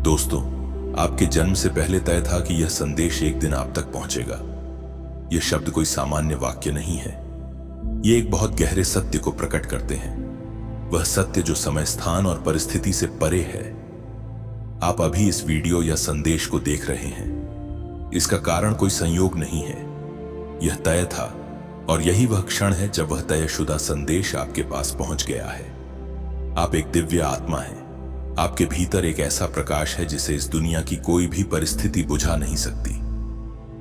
दोस्तों, आपके जन्म से पहले तय था कि यह संदेश एक दिन आप तक पहुंचेगा। यह शब्द कोई सामान्य वाक्य नहीं है। ये एक बहुत गहरे सत्य को प्रकट करते हैं। वह सत्य जो समय, स्थान और परिस्थिति से परे है। आप अभी इस वीडियो या संदेश को देख रहे हैं। इसका कारण कोई संयोग नहीं है। यह तय था और यही वह क्षण है जब वह तयशुदा संदेश आपके पास पहुंच गया है। आप एक दिव्य आत्मा हैं। आपके भीतर एक ऐसा प्रकाश है जिसे इस दुनिया की कोई भी परिस्थिति बुझा नहीं सकती।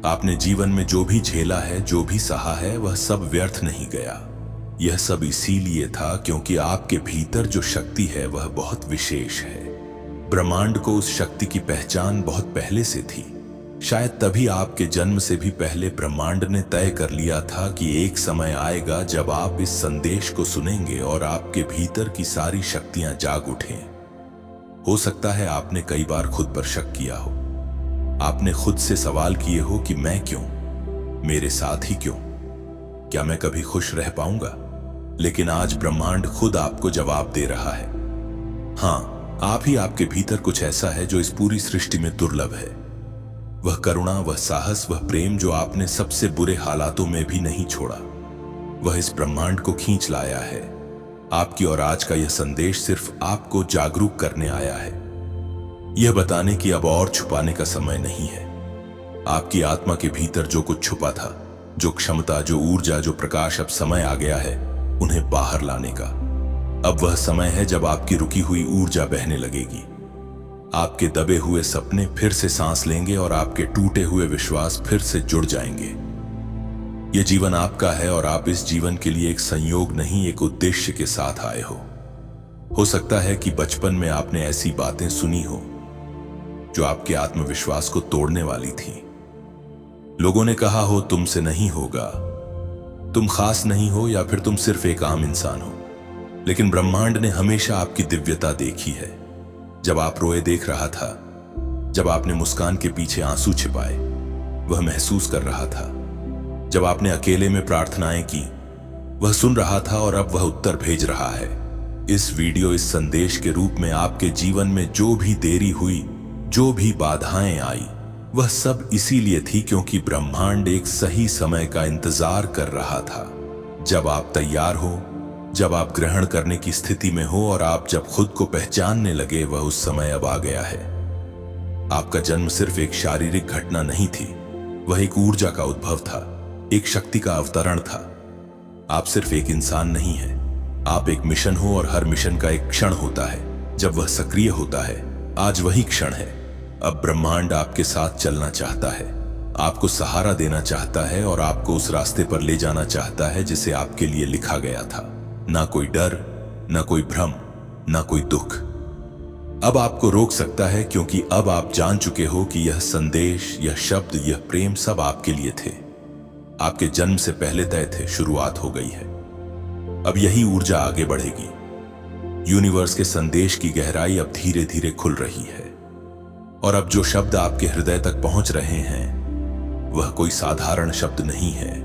आपने जीवन में जो भी झेला है, जो भी सहा है, वह सब व्यर्थ नहीं गया। यह सब इसीलिए था क्योंकि आपके भीतर जो शक्ति है वह बहुत विशेष है। ब्रह्मांड को उस शक्ति की पहचान बहुत पहले से थी। शायद तभी आपके जन्म से भी पहले ब्रह्मांड ने तय कर लिया था कि एक समय आएगा जब आप इस संदेश को सुनेंगे और आपके भीतर की सारी शक्तियां जाग उठें। हो सकता है आपने कई बार खुद पर शक किया हो। आपने खुद से सवाल किए हो कि मैं क्यों, मेरे साथ ही क्यों, क्या मैं कभी खुश रह पाऊंगा? लेकिन आज ब्रह्मांड खुद आपको जवाब दे रहा है। हाँ, आप ही आपके भीतर कुछ ऐसा है जो इस पूरी सृष्टि में दुर्लभ है। वह करुणा, वह साहस, वह प्रेम जो आपने सबसे बुरे हालातों में भी नहीं छोड़ा, वह इस ब्रह्मांड को खींच लाया है। आपकी और आज का यह संदेश सिर्फ आपको जागरूक करने आया है। यह बताने की अब और छुपाने का समय नहीं है। आपकी आत्मा के भीतर जो कुछ छुपा था, जो क्षमता, जो ऊर्जा, जो प्रकाश, अब समय आ गया है उन्हें बाहर लाने का। अब वह समय है जब आपकी रुकी हुई ऊर्जा बहने लगेगी। आपके दबे हुए सपने फिर से सांस लेंगे और आपके टूटे हुए विश्वास फिर से जुड़ जाएंगे। यह जीवन आपका है और आप इस जीवन के लिए एक संयोग नहीं, एक उद्देश्य के साथ आए हो सकता है कि बचपन में आपने ऐसी बातें सुनी हो जो आपके आत्मविश्वास को तोड़ने वाली थी। लोगों ने कहा हो तुमसे नहीं होगा, तुम खास नहीं हो, या फिर तुम सिर्फ एक आम इंसान हो। लेकिन ब्रह्मांड ने हमेशा आपकी दिव्यता देखी है। जब आप रोए देख रहा था, जब आपने मुस्कान के पीछे आंसू छिपाए, वह महसूस कर रहा था। जब आपने अकेले में प्रार्थनाएं की, वह सुन रहा था और अब वह उत्तर भेज रहा है। इस वीडियो, इस संदेश के रूप में आपके जीवन में जो भी देरी हुई, जो भी बाधाएं आई, वह सब इसीलिए थी क्योंकि ब्रह्मांड एक सही समय का इंतजार कर रहा था। जब आप तैयार हो, जब आप ग्रहण करने की स्थिति में हो और आप जब खुद को पहचानने लगे, वह उस समय अब आ गया है। आपका जन्म सिर्फ एक शारीरिक घटना नहीं थी, वह एक ऊर्जा का उद्भव था, एक शक्ति का अवतरण था। आप सिर्फ एक इंसान नहीं है, आप एक मिशन हो और हर मिशन का एक क्षण होता है जब वह सक्रिय होता है। आज वही क्षण है। अब ब्रह्मांड आपके साथ चलना चाहता है, आपको सहारा देना चाहता है और आपको उस रास्ते पर ले जाना चाहता है जिसे आपके लिए लिखा गया था। ना कोई डर, ना कोई भ्रम, ना कोई दुख अब आपको रोक सकता है, क्योंकि अब आप जान चुके हो कि यह संदेश, यह शब्द, यह प्रेम सब आपके लिए थे। आपके जन्म से पहले तय थे। शुरुआत हो गई है। अब यही ऊर्जा आगे बढ़ेगी। यूनिवर्स के संदेश की गहराई अब धीरे धीरे खुल रही है और अब जो शब्द आपके हृदय तक पहुंच रहे हैं वह कोई साधारण शब्द नहीं है।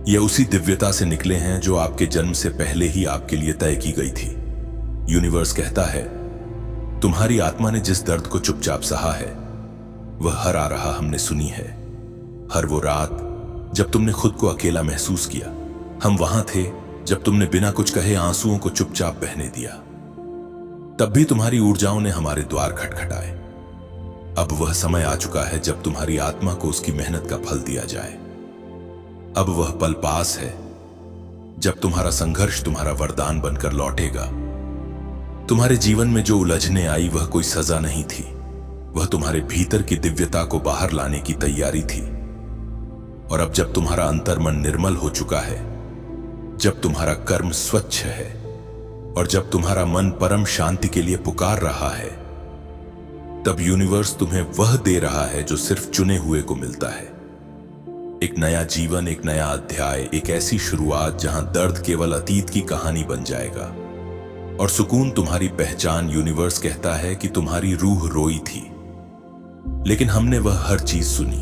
यह उसी दिव्यता से निकले हैं जो आपके जन्म से पहले ही आपके लिए तय की गई थी। यूनिवर्स कहता है, तुम्हारी आत्मा ने जिस दर्द को चुपचाप सहा है वह हर आ रहा हमने सुनी है। हर वो रात जब तुमने खुद को अकेला महसूस किया, हम वहां थे। जब तुमने बिना कुछ कहे आंसुओं को चुपचाप बहने दिया, तब भी तुम्हारी ऊर्जाओं ने हमारे द्वार खटखटाए। अब वह समय आ चुका है जब तुम्हारी आत्मा को उसकी मेहनत का फल दिया जाए। अब वह पल पास है जब तुम्हारा संघर्ष तुम्हारा वरदान बनकर लौटेगा। तुम्हारे जीवन में जो उलझने आई वह कोई सजा नहीं थी, वह तुम्हारे भीतर की दिव्यता को बाहर लाने की तैयारी थी। और अब जब तुम्हारा अंतर्मन निर्मल हो चुका है, जब तुम्हारा कर्म स्वच्छ है और जब तुम्हारा मन परम शांति के लिए पुकार रहा है, तब यूनिवर्स तुम्हें वह दे रहा है जो सिर्फ चुने हुए को मिलता है। एक नया जीवन, एक नया अध्याय, एक ऐसी शुरुआत जहां दर्द केवल अतीत की कहानी बन जाएगा और सुकून तुम्हारी पहचान। यूनिवर्स कहता है कि तुम्हारी रूह रोई थी, लेकिन हमने वह हर चीज सुनी।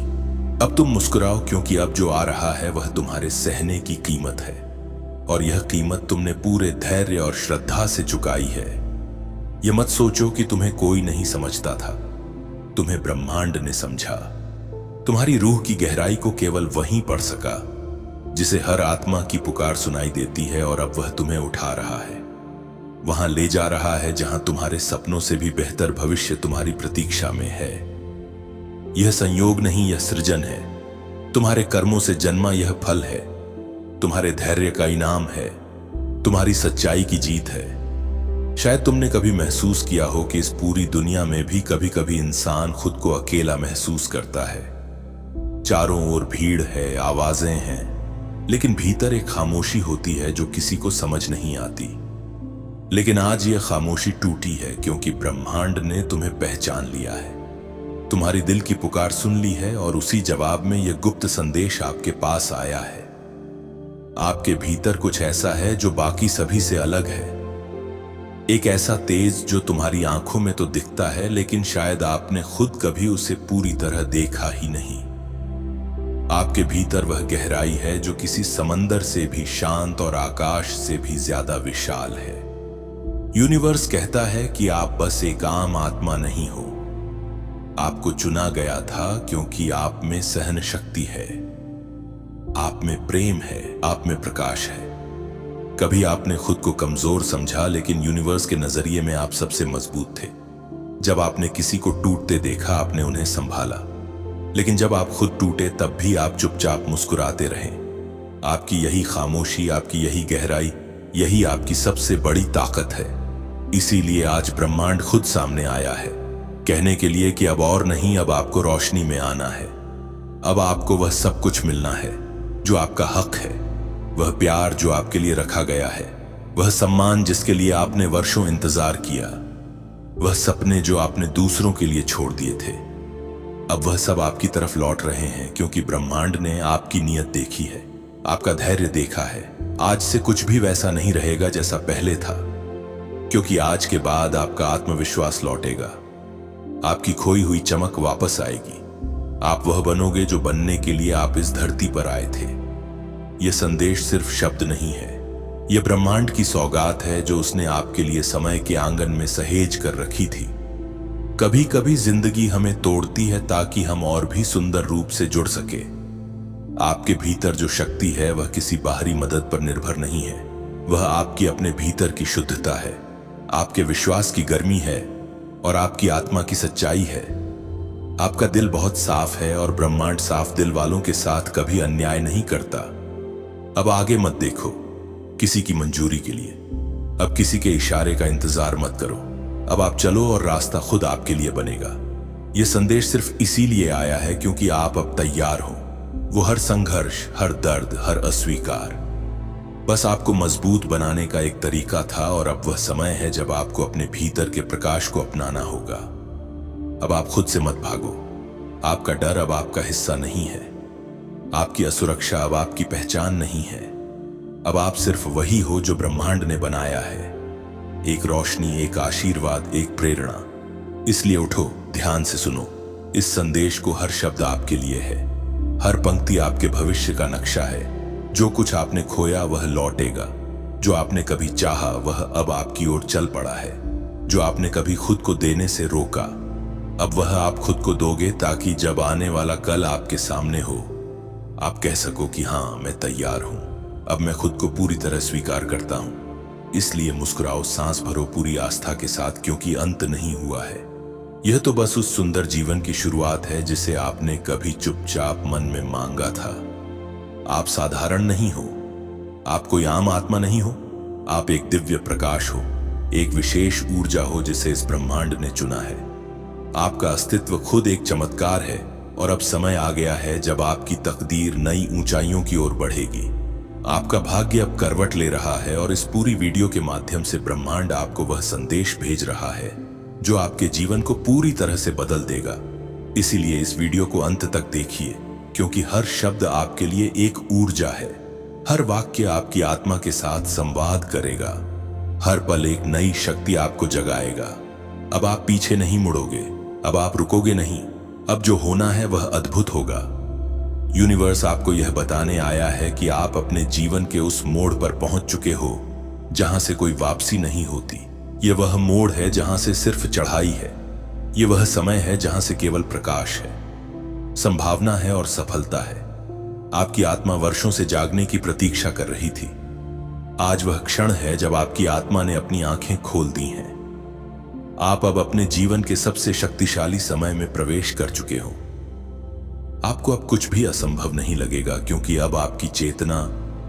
अब तुम मुस्कुराओ, क्योंकि अब जो आ रहा है वह तुम्हारे सहने की कीमत है और यह कीमत तुमने पूरे धैर्य और श्रद्धा से चुकाई है। यह मत सोचो कि तुम्हें कोई नहीं समझता था। तुम्हें ब्रह्मांड ने समझा। तुम्हारी रूह की गहराई को केवल वहीं पढ़ सका जिसे हर आत्मा की पुकार सुनाई देती है, और अब वह तुम्हें उठा रहा है, वहां ले जा रहा है जहां तुम्हारे सपनों से भी बेहतर भविष्य तुम्हारी प्रतीक्षा में है। यह संयोग नहीं, यह सृजन है। तुम्हारे कर्मों से जन्मा यह फल है, तुम्हारे धैर्य का इनाम है, तुम्हारी सच्चाई की जीत है। शायद तुमने कभी महसूस किया हो कि इस पूरी दुनिया में भी कभी कभी इंसान खुद को अकेला महसूस करता है। चारों ओर भीड़ है, आवाजें हैं, लेकिन भीतर एक खामोशी होती है जो किसी को समझ नहीं आती। लेकिन आज यह खामोशी टूटी है क्योंकि ब्रह्मांड ने तुम्हें पहचान लिया है, तुम्हारी दिल की पुकार सुन ली है, और उसी जवाब में यह गुप्त संदेश आपके पास आया है। आपके भीतर कुछ ऐसा है जो बाकी सभी से अलग है, एक ऐसा तेज जो तुम्हारी आंखों में तो दिखता है, लेकिन शायद आपने खुद कभी उसे पूरी तरह देखा ही नहीं। आपके भीतर वह गहराई है जो किसी समंदर से भी शांत और आकाश से भी ज्यादा विशाल है। यूनिवर्स कहता है कि आप बस एक आम आत्मा नहीं हो, आपको चुना गया था क्योंकि आप में सहन शक्ति है, आप में प्रेम है, आप में प्रकाश है। कभी आपने खुद को कमजोर समझा, लेकिन यूनिवर्स के नजरिए में आप सबसे मजबूत थे। जब आपने किसी को टूटते देखा, आपने उन्हें संभाला, लेकिन जब आप खुद टूटे तब भी आप चुपचाप मुस्कुराते रहे। आपकी यही खामोशी, आपकी यही गहराई, यही आपकी सबसे बड़ी ताकत है। इसीलिए आज ब्रह्मांड खुद सामने आया है, कहने के लिए कि अब और नहीं, अब आपको रोशनी में आना है। अब आपको वह सब कुछ मिलना है जो आपका हक है, वह प्यार जो आपके लिए रखा गया है, वह सम्मान जिसके लिए आपने वर्षों इंतजार किया, वह सपने जो आपने दूसरों के लिए छोड़ दिए थे। अब वह सब आपकी तरफ लौट रहे हैं क्योंकि ब्रह्मांड ने आपकी नीयत देखी है, आपका धैर्य देखा है। आज से कुछ भी वैसा नहीं रहेगा जैसा पहले था, क्योंकि आज के बाद आपका आत्मविश्वास लौटेगा, आपकी खोई हुई चमक वापस आएगी। आप वह बनोगे जो बनने के लिए आप इस धरती पर आए थे। यह संदेश सिर्फ शब्द नहीं है, यह ब्रह्मांड की सौगात है जो उसने आपके लिए समय के आंगन में सहेज कर रखी थी। कभी कभी जिंदगी हमें तोड़ती है ताकि हम और भी सुंदर रूप से जुड़ सके। आपके भीतर जो शक्ति है वह किसी बाहरी मदद पर निर्भर नहीं है, वह आपकी अपने भीतर की शुद्धता है, आपके विश्वास की गर्मी है और आपकी आत्मा की सच्चाई है। आपका दिल बहुत साफ है और ब्रह्मांड साफ दिल वालों के साथ कभी अन्याय नहीं करता। अब आगे मत देखो किसी की मंजूरी के लिए, अब किसी के इशारे का इंतजार मत करो। अब आप चलो और रास्ता खुद आपके लिए बनेगा। यह संदेश सिर्फ इसीलिए आया है क्योंकि आप अब तैयार हो। वो हर संघर्ष, हर दर्द, हर अस्वीकार बस आपको मजबूत बनाने का एक तरीका था, और अब वह समय है जब आपको अपने भीतर के प्रकाश को अपनाना होगा। अब आप खुद से मत भागो। आपका डर अब आपका हिस्सा नहीं है, आपकी असुरक्षा अब आपकी पहचान नहीं है। अब आप सिर्फ वही हो जो ब्रह्मांड ने बनाया है, एक रोशनी, एक आशीर्वाद, एक प्रेरणा। इसलिए उठो, ध्यान से सुनो। इस संदेश को हर शब्द आपके लिए है, हर पंक्ति आपके भविष्य का नक्शा है। जो कुछ आपने खोया वह लौटेगा, जो आपने कभी चाहा वह अब आपकी ओर चल पड़ा है, जो आपने कभी खुद को देने से रोका अब वह आप खुद को दोगे, ताकि जब आने वाला कल आपके सामने हो आप कह सको कि हाँ, मैं तैयार हूं, अब मैं खुद को पूरी तरह स्वीकार करता हूं। इसलिए मुस्कुराओ, सांस भरो पूरी आस्था के साथ, क्योंकि अंत नहीं हुआ है। यह तो बस उस सुंदर जीवन की शुरुआत है जिसे आपने कभी चुपचाप मन में मांगा था। आप साधारण नहीं हो, आप कोई आम आत्मा नहीं हो, आप एक दिव्य प्रकाश हो, एक विशेष ऊर्जा हो जिसे इस ब्रह्मांड ने चुना है। आपका अस्तित्व खुद एक चमत्कार है, और अब समय आ गया है जब आपकी तकदीर नई ऊंचाइयों की ओर बढ़ेगी। आपका भाग्य अब करवट ले रहा है, और इस पूरी वीडियो के माध्यम से ब्रह्मांड आपको वह संदेश भेज रहा है जो आपके जीवन को पूरी तरह से बदल देगा। इसीलिए इस वीडियो को अंत तक देखिए, क्योंकि हर शब्द आपके लिए एक ऊर्जा है, हर वाक्य आपकी आत्मा के साथ संवाद करेगा, हर पल एक नई शक्ति आपको जगाएगा। अब आप पीछे नहीं मुड़ोगे, अब आप रुकोगे नहीं, अब जो होना है वह अद्भुत होगा। यूनिवर्स आपको यह बताने आया है कि आप अपने जीवन के उस मोड़ पर पहुंच चुके हो जहां से कोई वापसी नहीं होती। यह वह मोड़ है जहां से सिर्फ चढ़ाई है, ये वह समय है जहां से केवल प्रकाश है, संभावना है और सफलता है। आपकी आत्मा वर्षों से जागने की प्रतीक्षा कर रही थी। आज वह क्षण है जब आपकी आत्मा ने अपनी आंखें खोल दी हैं। आप अब अपने जीवन के सबसे शक्तिशाली समय में प्रवेश कर चुके हो। आपको अब कुछ भी असंभव नहीं लगेगा, क्योंकि अब आपकी चेतना,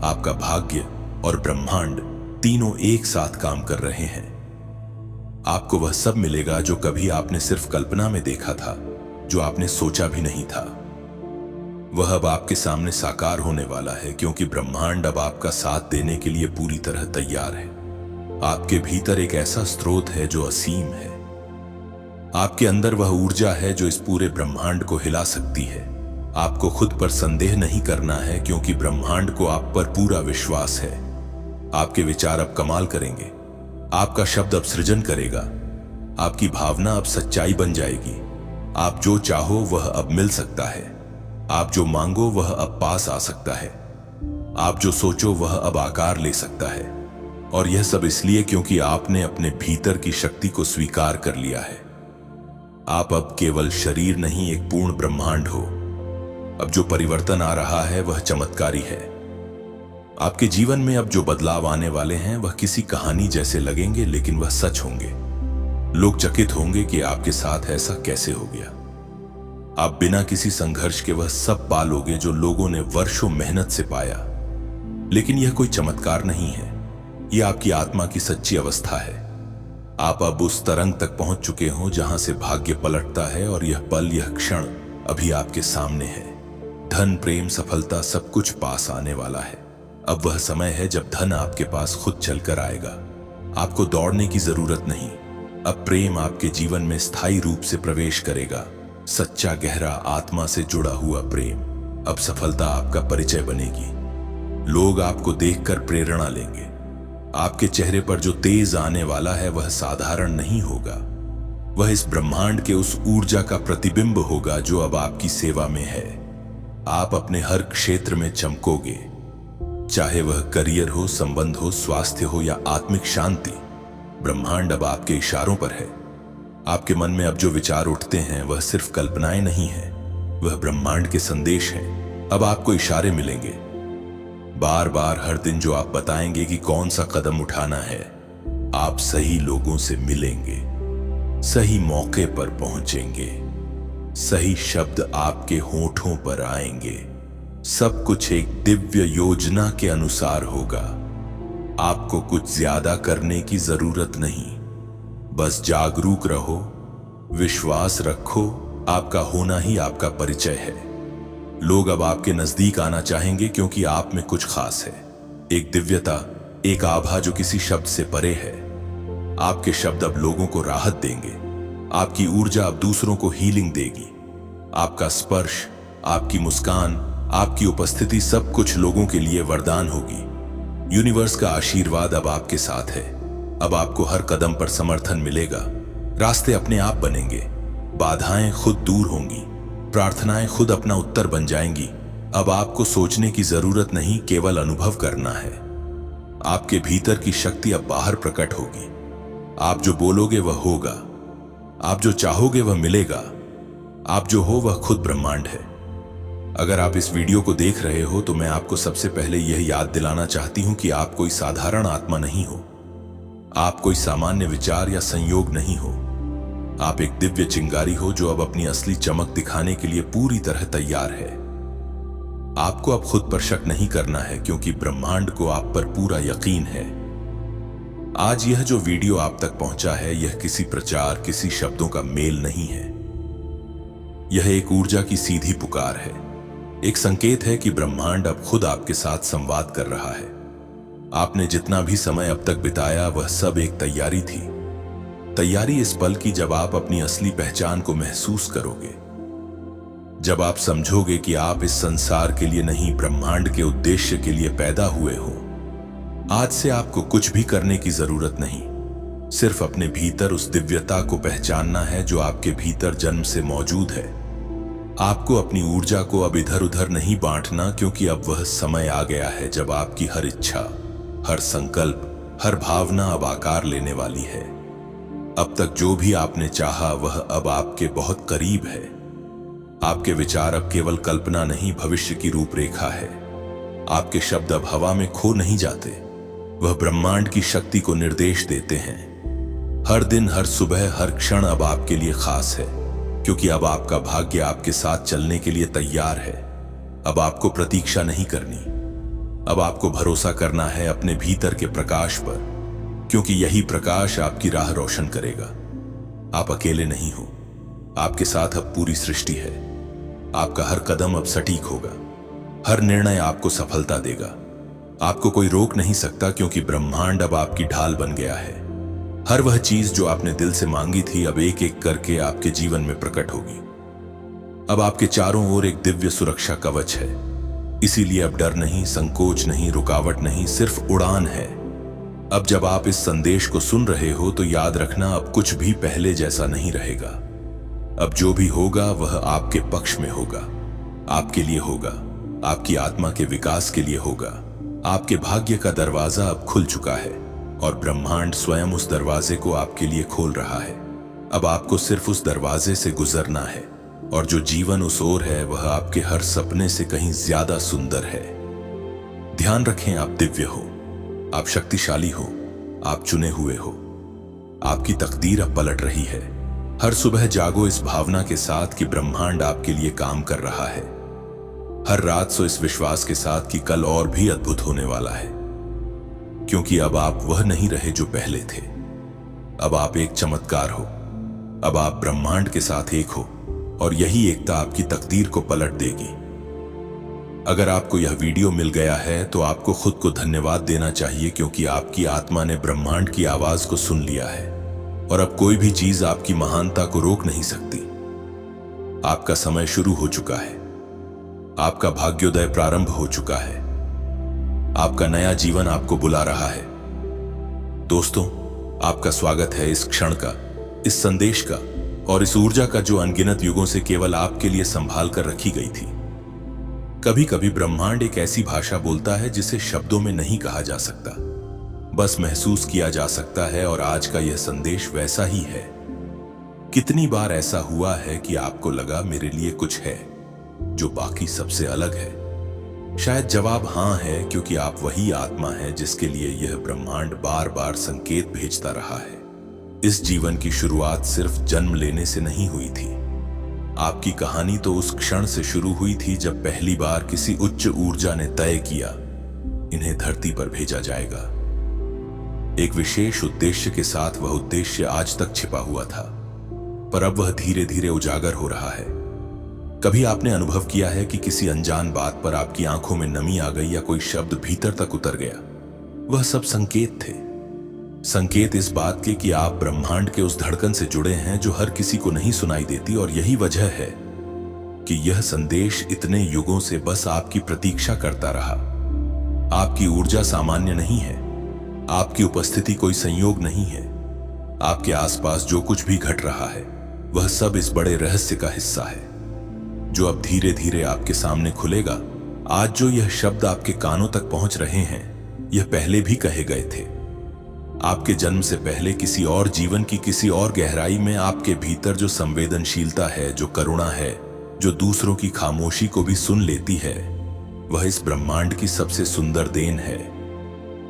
आपका भाग्य और ब्रह्मांड तीनों एक साथ काम कर रहे हैं। आपको वह सब मिलेगा जो कभी आपने सिर्फ कल्पना में देखा था, जो आपने सोचा भी नहीं था। वह अब आपके सामने साकार होने वाला है, क्योंकि ब्रह्मांड अब आपका साथ देने के लिए पूरी तरह तैयार है। आपके भीतर एक ऐसा स्रोत है जो असीम है। आपके अंदर वह ऊर्जा है जो इस पूरे ब्रह्मांड को हिला सकती है। आपको खुद पर संदेह नहीं करना है, क्योंकि ब्रह्मांड को आप पर पूरा विश्वास है। आपके विचार अब कमाल करेंगे। आपका शब्द अब सृजन करेगा। आपकी भावना अब सच्चाई बन जाएगी। आप जो चाहो वह अब मिल सकता है। आप जो मांगो वह अब पास आ सकता है। आप जो सोचो वह अब आकार ले सकता है। और यह सब इसलिए क्योंकि आपने अपने भीतर की शक्ति को स्वीकार कर लिया है। आप अब केवल शरीर नहीं, एक पूर्ण ब्रह्मांड हो। अब जो परिवर्तन आ रहा है वह चमत्कारी है। आपके जीवन में अब जो बदलाव आने वाले हैं वह किसी कहानी जैसे लगेंगे, लेकिन वह सच होंगे। लोग चकित होंगे कि आपके साथ ऐसा कैसे हो गया। आप बिना किसी संघर्ष के वह सब पा लोगे जो लोगों ने वर्षों मेहनत से पाया। लेकिन यह कोई चमत्कार नहीं है, यह आपकी आत्मा की सच्ची अवस्था है। आप अब उस तरंग तक पहुंच चुके हो जहां से भाग्य पलटता है, और यह पल, यह क्षण अभी आपके सामने है। धन, प्रेम, सफलता सब कुछ पास आने वाला है। अब वह समय है जब धन आपके पास खुद चलकर आएगा। आपको दौड़ने की जरूरत नहीं। अब प्रेम आपके जीवन में स्थायी रूप से प्रवेश करेगा। सच्चा, गहरा, आत्मा से जुड़ा हुआ प्रेम। अब सफलता आपका परिचय बनेगी। लोग आपको देखकर प्रेरणा लेंगे। आपके चेहरे पर जो तेज आने वाला है वह साधारण नहीं होगा। वह इस ब्रह्मांड के उस ऊर्जा का प्रतिबिंब होगा जो अब आपकी सेवा में है। आप अपने हर क्षेत्र में चमकोगे, चाहे वह करियर हो, संबंध हो, स्वास्थ्य हो या आत्मिक शांति। ब्रह्मांड अब आपके इशारों पर है। आपके मन में अब जो विचार उठते हैं वह सिर्फ कल्पनाएं नहीं है, वह ब्रह्मांड के संदेश हैं। अब आपको इशारे मिलेंगे बार बार, हर दिन, जो आप बताएंगे कि कौन सा कदम उठाना है। आप सही लोगों से मिलेंगे, सही मौके पर पहुंचेंगे, सही शब्द आपके होठों पर आएंगे। सब कुछ एक दिव्य योजना के अनुसार होगा। आपको कुछ ज्यादा करने की जरूरत नहीं, बस जागरूक रहो, विश्वास रखो। आपका होना ही आपका परिचय है। लोग अब आपके नजदीक आना चाहेंगे, क्योंकि आप में कुछ खास है। एक दिव्यता, एक आभा जो किसी शब्द से परे है। आपके शब्द अब लोगों को राहत देंगे। आपकी ऊर्जा अब दूसरों को हीलिंग देगी। आपका स्पर्श, आपकी मुस्कान, आपकी उपस्थिति, सब कुछ लोगों के लिए वरदान होगी। यूनिवर्स का आशीर्वाद अब आपके साथ है। अब आपको हर कदम पर समर्थन मिलेगा। रास्ते अपने आप बनेंगे। बाधाएं खुद दूर होंगी। प्रार्थनाएं खुद अपना उत्तर बन जाएंगी। अब आपको सोचने की जरूरत नहीं, केवल अनुभव करना है। आपके भीतर की शक्ति अब बाहर प्रकट होगी। आप जो बोलोगे वह होगा। आप जो चाहोगे वह मिलेगा। आप जो हो वह खुद ब्रह्मांड है। अगर आप इस वीडियो को देख रहे हो तो मैं आपको सबसे पहले यह याद दिलाना चाहती हूं कि आप कोई साधारण आत्मा नहीं हो। आप कोई सामान्य विचार या संयोग नहीं हो। आप एक दिव्य चिंगारी हो जो अब अपनी असली चमक दिखाने के लिए पूरी तरह तैयार है। आपको अब खुद पर शक नहीं करना है, क्योंकि ब्रह्मांड को आप पर पूरा यकीन है। आज यह जो वीडियो आप तक पहुंचा है, यह किसी प्रचार, किसी शब्दों का मेल नहीं है। यह एक ऊर्जा की सीधी पुकार है। एक संकेत है कि ब्रह्मांड अब खुद आपके साथ संवाद कर रहा है। आपने जितना भी समय अब तक बिताया वह सब एक तैयारी थी। तैयारी इस पल की जब आप अपनी असली पहचान को महसूस करोगे। जब आप समझोगे कि आप इस संसार के लिए नहीं, ब्रह्मांड के उद्देश्य के लिए पैदा हुए हो। आज से आपको कुछ भी करने की जरूरत नहीं, सिर्फ अपने भीतर उस दिव्यता को पहचानना है जो आपके भीतर जन्म से मौजूद है। आपको अपनी ऊर्जा को अब इधर उधर नहीं बांटना, क्योंकि अब वह समय आ गया है जब आपकी हर इच्छा, हर संकल्प, हर भावना अब आकार लेने वाली है। अब तक जो भी आपने चाहा वह अब आपके बहुत करीब है। आपके विचार अब केवल कल्पना नहीं, भविष्य की रूपरेखा है। आपके शब्द अब हवा में खो नहीं जाते, वह ब्रह्मांड की शक्ति को निर्देश देते हैं। हर दिन, हर सुबह, हर क्षण अब आपके लिए खास है, क्योंकि अब आपका भाग्य आपके साथ चलने के लिए तैयार है। अब आपको प्रतीक्षा नहीं करनी, अब आपको भरोसा करना है अपने भीतर के प्रकाश पर, क्योंकि यही प्रकाश आपकी राह रोशन करेगा। आप अकेले नहीं हो, आपके साथ अब पूरी सृष्टि है। आपका हर कदम अब सटीक होगा, हर निर्णय आपको सफलता देगा। आपको कोई रोक नहीं सकता, क्योंकि ब्रह्मांड अब आपकी ढाल बन गया है। हर वह चीज जो आपने दिल से मांगी थी अब एक एक करके आपके जीवन में प्रकट होगी। अब आपके चारों ओर एक दिव्य सुरक्षा कवच है, इसीलिए अब डर नहीं, संकोच नहीं, रुकावट नहीं, सिर्फ उड़ान है। अब जब आप इस संदेश को सुन रहे हो तो याद रखना, अब कुछ भी पहले जैसा नहीं रहेगा। अब जो भी होगा वह आपके पक्ष में होगा, आपके लिए होगा, आपकी आत्मा के विकास के लिए होगा। आपके भाग्य का दरवाजा अब खुल चुका है और ब्रह्मांड स्वयं उस दरवाजे को आपके लिए खोल रहा है। अब आपको सिर्फ उस दरवाजे से गुजरना है, और जो जीवन उस ओर है वह आपके हर सपने से कहीं ज्यादा सुंदर है। ध्यान रखें, आप दिव्य हो, आप शक्तिशाली हो, आप चुने हुए हो। आपकी तकदीर अब पलट रही है। हर सुबह जागो इस भावना के साथ कि ब्रह्मांड आपके लिए काम कर रहा है। हर रात सो इस विश्वास के साथ कि कल और भी अद्भुत होने वाला है, क्योंकि अब आप वह नहीं रहे जो पहले थे। अब आप एक चमत्कार हो, अब आप ब्रह्मांड के साथ एक हो, और यही एकता आपकी तकदीर को पलट देगी। अगर आपको यह वीडियो मिल गया है तो आपको खुद को धन्यवाद देना चाहिए, क्योंकि आपकी आत्मा ने ब्रह्मांड की आवाज को सुन लिया है, और अब कोई भी चीज आपकी महानता को रोक नहीं सकती। आपका समय शुरू हो चुका है, आपका भाग्योदय प्रारंभ हो चुका है, आपका नया जीवन आपको बुला रहा है। दोस्तों, आपका स्वागत है इस क्षण का, इस संदेश का और इस ऊर्जा का जो अनगिनत युगों से केवल आपके लिए संभाल कर रखी गई थी। कभी कभी ब्रह्मांड एक ऐसी भाषा बोलता है जिसे शब्दों में नहीं कहा जा सकता, बस महसूस किया जा सकता है, और आज का यह संदेश वैसा ही है। कितनी बार ऐसा हुआ है कि आपको लगा मेरे लिए कुछ है जो बाकी सबसे अलग है? शायद जवाब हां है, क्योंकि आप वही आत्मा है जिसके लिए यह ब्रह्मांड बार बार संकेत भेजता रहा है। इस जीवन की शुरुआत सिर्फ जन्म लेने से नहीं हुई थी। आपकी कहानी तो उस क्षण से शुरू हुई थी जब पहली बार किसी उच्च ऊर्जा ने तय किया, इन्हें धरती पर भेजा जाएगा। एक विशेष उद्देश्य के साथ। वह उद्देश्य आज तक छिपा हुआ था, पर अब वह धीरे धीरे उजागर हो रहा है। कभी आपने अनुभव किया है कि किसी अनजान बात पर आपकी आंखों में नमी आ गई या कोई शब्द भीतर तक उतर गया? वह सब संकेत थे, संकेत इस बात के कि आप ब्रह्मांड के उस धड़कन से जुड़े हैं जो हर किसी को नहीं सुनाई देती। और यही वजह है कि यह संदेश इतने युगों से बस आपकी प्रतीक्षा करता रहा। आपकी ऊर्जा सामान्य नहीं है, आपकी उपस्थिति कोई संयोग नहीं है। आपके आसपास जो कुछ भी घट रहा है वह सब इस बड़े रहस्य का हिस्सा है, जो अब धीरे धीरे आपके सामने खुलेगा। आज जो यह शब्द आपके कानों तक पहुंच रहे हैं, यह पहले भी कहे गए थे। आपके जन्म से पहले किसी और जीवन की किसी और गहराई में आपके भीतर जो संवेदनशीलता है, जो करुणा है, जो दूसरों की खामोशी को भी सुन लेती है, वह इस ब्रह्मांड की सबसे सुंदर देन है।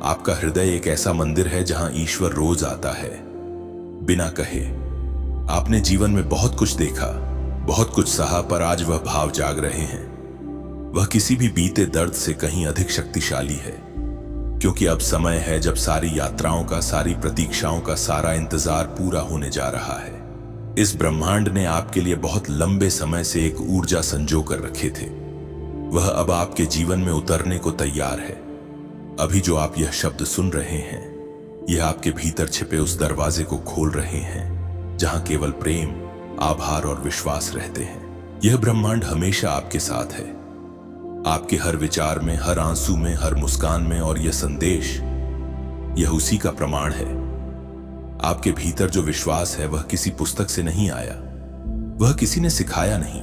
आपका हृदय एक ऐसा मंदिर है जहां ईश्वर रोज आता है, बिना कहे। आपने जीवन में बहुत कुछ देखा, बहुत कुछ सहा, पर आज वह भाव जाग रहे हैं। वह किसी भी बीते दर्द से कहीं अधिक शक्तिशाली है, क्योंकि अब समय है जब सारी यात्राओं का, सारी प्रतीक्षाओं का सारा इंतजार पूरा होने जा रहा है। इस ब्रह्मांड ने आपके लिए बहुत लंबे समय से एक ऊर्जा संजो कर रखे थे, वह अब आपके जीवन में उतरने को तैयार है। अभी जो आप यह शब्द सुन रहे हैं, यह आपके भीतर छिपे उस दरवाजे को खोल रहे हैं जहां केवल प्रेम, आभार और विश्वास रहते हैं। यह ब्रह्मांड हमेशा आपके साथ है, आपके हर विचार में, हर आंसू में, हर मुस्कान में। और यह संदेश, यह उसी का प्रमाण है। आपके भीतर जो विश्वास है वह किसी पुस्तक से नहीं आया, वह किसी ने सिखाया नहीं,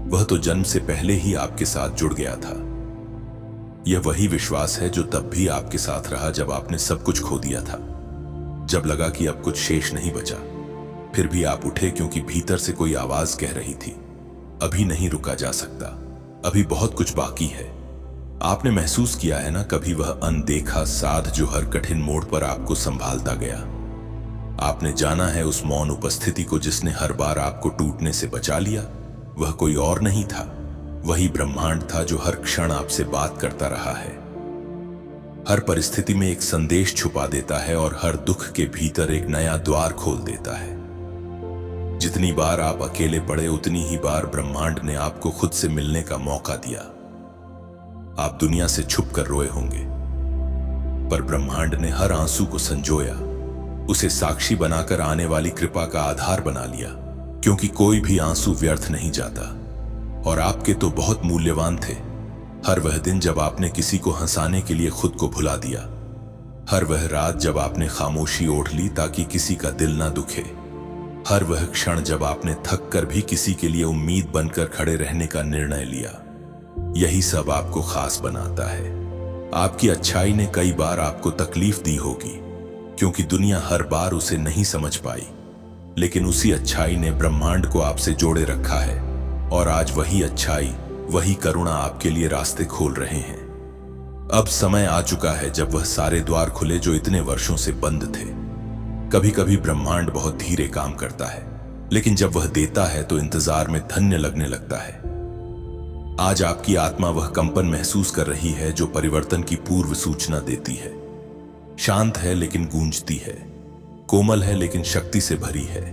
वह तो जन्म से पहले ही आपके साथ जुड़ गया था। यह वही विश्वास है जो तब भी आपके साथ रहा जब आपने सब कुछ खो दिया था, जब लगा कि अब कुछ शेष नहीं बचा। फिर भी आप उठे क्योंकि भीतर से कोई आवाज कह रही थी, अभी नहीं रुका जा सकता, अभी बहुत कुछ बाकी है। आपने महसूस किया है ना कभी वह अनदेखा साथ जो हर कठिन मोड़ पर आपको संभालता गया। आपने जाना है उस मौन उपस्थिति को जिसने हर बार आपको टूटने से बचा लिया। वह कोई और नहीं था, वही ब्रह्मांड था जो हर क्षण आपसे बात करता रहा है। हर परिस्थिति में एक संदेश छुपा देता है और हर दुख के भीतर एक नया द्वार खोल देता है। जितनी बार आप अकेले पड़े उतनी ही बार ब्रह्मांड ने आपको खुद से मिलने का मौका दिया। आप दुनिया से छुप कर रोए होंगे, पर ब्रह्मांड ने हर आंसू को संजोया, उसे साक्षी बनाकर आने वाली कृपा का आधार बना लिया। क्योंकि कोई भी आंसू व्यर्थ नहीं जाता, और आपके तो बहुत मूल्यवान थे। हर वह दिन जब आपने किसी को हंसाने के लिए खुद को भुला दिया, हर वह रात जब आपने खामोशी ओढ़ ली ताकि किसी का दिल ना दुखे, हर वह क्षण जब आपने थक कर भी किसी के लिए उम्मीद बनकर खड़े रहने का निर्णय लिया, यही सब आपको खास बनाता है। आपकी अच्छाई ने कई बार आपको तकलीफ दी होगी, क्योंकि दुनिया हर बार उसे नहीं समझ पाई, लेकिन उसी अच्छाई ने ब्रह्मांड को आपसे जोड़े रखा है। और आज वही अच्छाई, वही करुणा आपके लिए रास्ते खोल रहे हैं। अब समय आ चुका है जब वह सारे द्वार खुले जो इतने वर्षों से बंद थे। कभी कभी ब्रह्मांड बहुत धीरे काम करता है, लेकिन जब वह देता है तो इंतजार में धन्य लगने लगता है। आज आपकी आत्मा वह कंपन महसूस कर रही है जो परिवर्तन की पूर्व सूचना देती है। शांत है लेकिन गूंजती है, कोमल है लेकिन शक्ति से भरी है।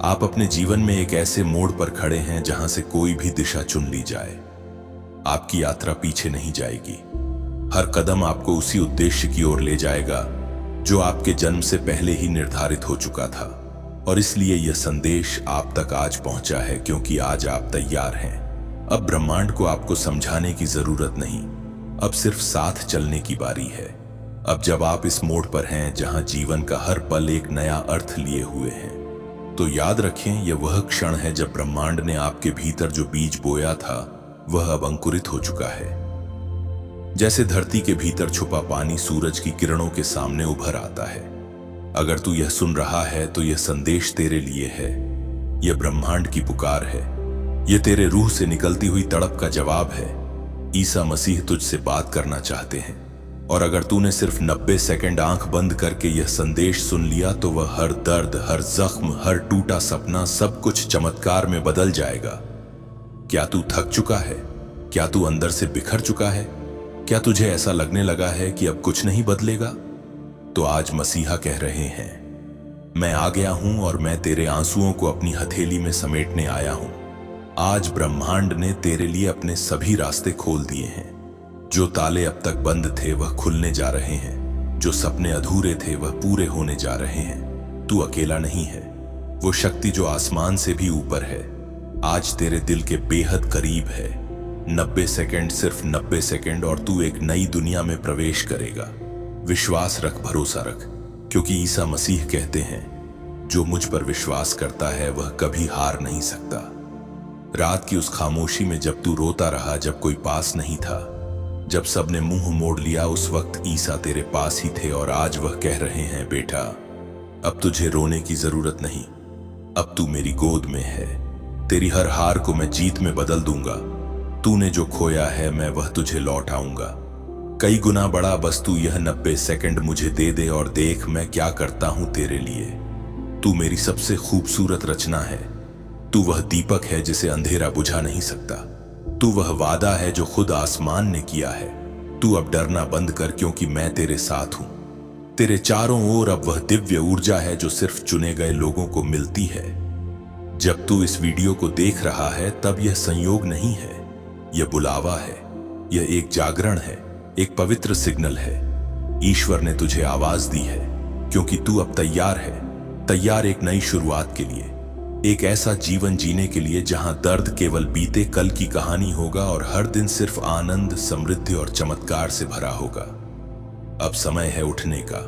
आप अपने जीवन में एक ऐसे मोड़ पर खड़े हैं जहां से कोई भी दिशा चुन ली जाए, आपकी यात्रा पीछे नहीं जाएगी। हर कदम आपको उसी उद्देश्य की ओर ले जाएगा जो आपके जन्म से पहले ही निर्धारित हो चुका था। और इसलिए यह संदेश आप तक आज पहुंचा है, क्योंकि आज आप तैयार हैं। अब ब्रह्मांड को आपको समझाने की जरूरत नहीं, अब सिर्फ साथ चलने की बारी है। अब जब आप इस मोड़ पर हैं जहां जीवन का हर पल एक नया अर्थ लिए हुए है, तो याद रखें यह वह क्षण है जब ब्रह्मांड ने आपके भीतर जो बीज बोया था वह अब अंकुरित हो चुका है। जैसे धरती के भीतर छुपा पानी सूरज की किरणों के सामने उभर आता है। अगर तू यह सुन रहा है तो यह संदेश तेरे लिए है। यह ब्रह्मांड की पुकार है, यह तेरे रूह से निकलती हुई तड़प का जवाब है। ईसा मसीह तुझसे बात करना चाहते हैं, और अगर तूने सिर्फ 90 सेकंड आंख बंद करके यह संदेश सुन लिया तो वह हर दर्द, हर जख्म, हर टूटा सपना, सब कुछ चमत्कार में बदल जाएगा। क्या तू थक चुका है? क्या तू अंदर से बिखर चुका है? क्या तुझे ऐसा लगने लगा है कि अब कुछ नहीं बदलेगा? तो आज मसीहा कह रहे हैं, मैं आ गया हूं और मैं तेरे आंसुओं को अपनी हथेली में समेटने आया हूं। आज ब्रह्मांड ने तेरे लिए अपने सभी रास्ते खोल दिए हैं। जो ताले अब तक बंद थे वह खुलने जा रहे हैं, जो सपने अधूरे थे वह पूरे होने जा रहे हैं। तू अकेला नहीं है, वो शक्ति जो आसमान से भी ऊपर है आज तेरे दिल के बेहद करीब है। 90 सेकंड, सिर्फ 90 सेकंड, और तू एक नई दुनिया में प्रवेश करेगा। विश्वास रख, भरोसा रख, क्योंकि ईसा मसीह कहते हैं, जो मुझ पर विश्वास करता है वह कभी हार नहीं सकता। रात की उस खामोशी में जब तू रोता रहा, जब कोई पास नहीं था, जब सबने मुंह मोड़ लिया, उस वक्त ईसा तेरे पास ही थे। और आज वह कह रहे हैं, बेटा अब तुझे रोने की जरूरत नहीं, अब तू मेरी गोद में है। तेरी हर हार को मैं जीत में बदल दूंगा। तूने जो खोया है मैं वह तुझे लौट आऊंगा, कई गुना बड़ा। बस तू यह 90 सेकंड मुझे दे दे और देख मैं क्या करता हूं तेरे लिए। तू मेरी सबसे खूबसूरत रचना है। तू वह दीपक है जिसे अंधेरा बुझा नहीं सकता। तू वह वादा है जो खुद आसमान ने किया है। तू अब डरना बंद कर, क्योंकि मैं तेरे साथ हूं। तेरे चारों ओर अब वह दिव्य ऊर्जा है जो सिर्फ चुने गए लोगों को मिलती है। जब तू इस वीडियो को देख रहा है तब यह संयोग नहीं है, यह बुलावा है, यह एक जागरण है, एक पवित्र सिग्नल है। ईश्वर ने तुझे आवाज दी है, क्योंकि तू अब तैयार है, तैयार एक नई शुरुआत के लिए, एक ऐसा जीवन जीने के लिए जहां दर्द केवल बीते कल की कहानी होगा और हर दिन सिर्फ आनंद, समृद्धि और चमत्कार से भरा होगा। अब समय है उठने का,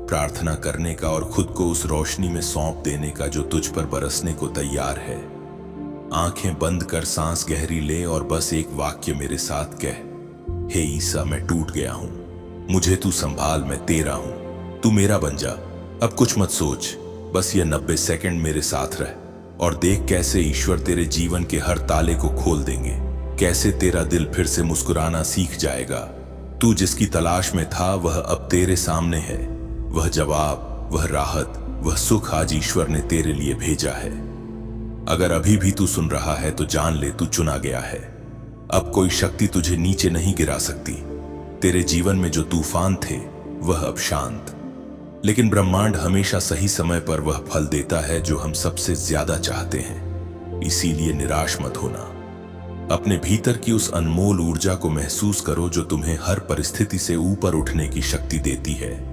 प्रार्थना करने का और खुद को उस रोशनी में सौंप देने का जो तुझ पर बरसने को तैयार है। आंखें बंद कर सांस गहरी ले और बस एक वाक्य मेरे साथ कह, हे ईसा मैं टूट गया हूं, मुझे तू संभाल, मैं तेरा हूं, तू मेरा बन जा। अब कुछ मत सोच, बस ये 90 सेकंड मेरे साथ रह और देख कैसे ईश्वर तेरे जीवन के हर ताले को खोल देंगे, कैसे तेरा दिल फिर से मुस्कुराना सीख जाएगा। तू जिसकी तलाश में था वह अब तेरे सामने है। वह जवाब, वह राहत, वह सुख आज ईश्वर ने तेरे लिए भेजा है। अगर अभी भी तू सुन रहा है तो जान ले तू चुना गया है। अब कोई शक्ति तुझे नीचे नहीं गिरा सकती। तेरे जीवन में जो तूफान थे वह अब शांत, लेकिन ब्रह्मांड हमेशा सही समय पर वह फल देता है जो हम सबसे ज्यादा चाहते हैं। इसीलिए निराश मत होना। अपने भीतर की उस अनमोल ऊर्जा को महसूस करो जो तुम्हें हर परिस्थिति से ऊपर उठने की शक्ति देती है।